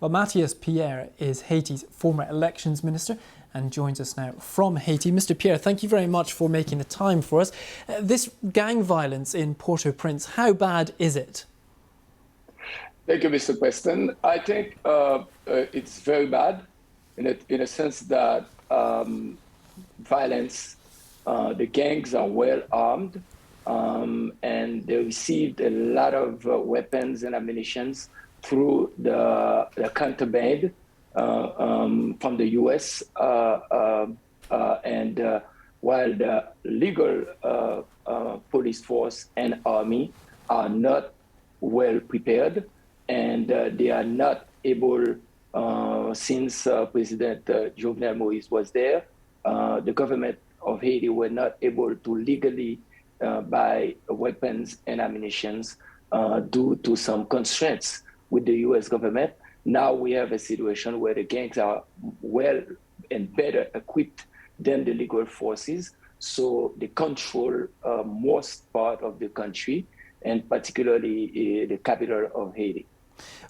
Well, Matthias Pierre is Haiti's former elections minister and joins us now from Haiti. Mr. Pierre, thank you very much for making the time for us. This gang violence in Port-au-Prince, how bad is it? Thank you, Mr. Preston. I think it's very bad in a sense that violence, the gangs are well armed and they received a lot of weapons and ammunition through the contraband from the US. And while the legal police force and army are not well prepared, and they are not able, since President Jovenel Moïse was there, the government of Haiti were not able to legally buy weapons and ammunition due to some constraints with the US government. Now we have a situation where the gangs are well and better equipped than the legal forces, so they control most part of the country, and particularly the capital of Haiti.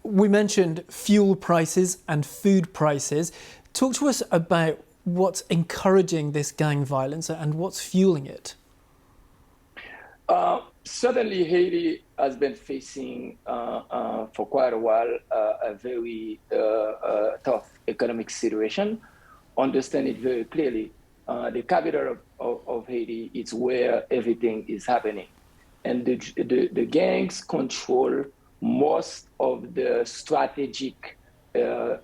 We mentioned fuel prices and food prices. Talk to us about what's encouraging this gang violence and what's fueling it. Certainly, Haiti has been facing for quite a while a very tough economic situation. Understand it very clearly. The capital of Haiti is where everything is happening. And the gangs control most of the strategic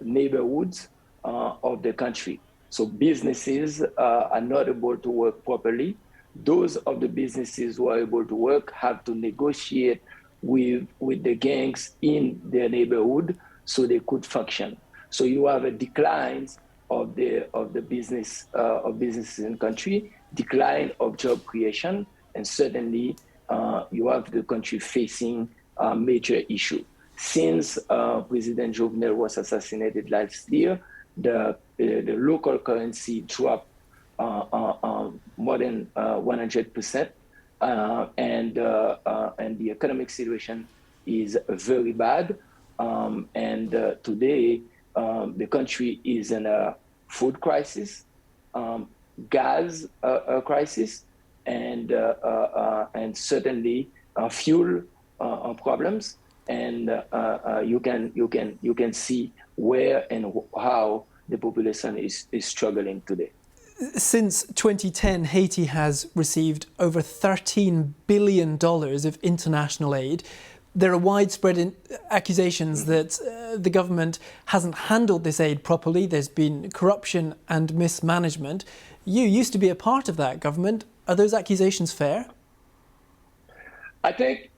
neighborhoods of the country. So businesses are not able to work properly. Those of the businesses who are able to work have to negotiate with the gangs in their neighborhood so they could function. So you have a decline of the business of businesses in the country, decline of job creation, and certainly you have the country facing a major issue. Since President Jovenel was assassinated last year, the local currency dropped more than 100%, and the economic situation is very bad. And today, the country is in a food crisis, gas crisis, and certainly fuel problems. And you can see where and how the population is struggling today. Since 2010, Haiti has received over $13 billion of international aid. There are widespread accusations that the government hasn't handled this aid properly. There's been corruption and mismanagement. You used to be a part of that government. Are those accusations fair? I think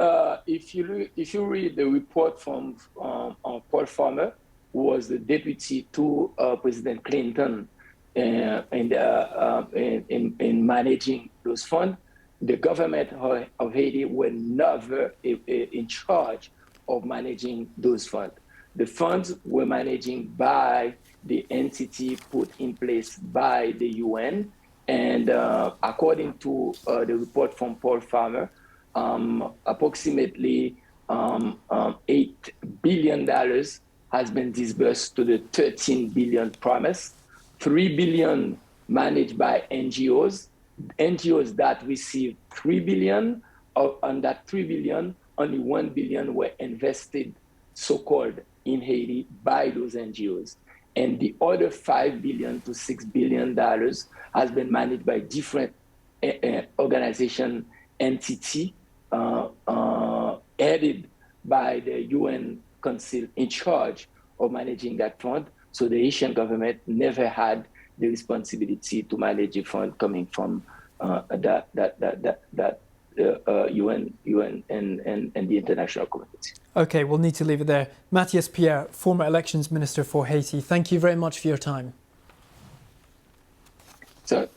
if you read the report from Paul Farmer, who was the deputy to President Clinton in managing those funds, the government of Haiti were never in charge of managing those funds. The funds were managed by the entity put in place by the UN, and according to the report from Paul Farmer, approximately $8 billion has been disbursed to the $13 billion promise, $3 billion managed by NGOs. NGOs that received $3 billion, on that $3 billion, only $1 billion were invested, so-called, in Haiti by those NGOs. And the other $5 billion to $6 billion has been managed by different organization entity headed by the UN Council in charge of managing that fund. So the Haitian government never had the responsibility to manage a fund coming from that UN and the international community. Okay, we'll need to leave it there. Matthias Pierre, former elections minister for Haiti, thank you very much for your time. So.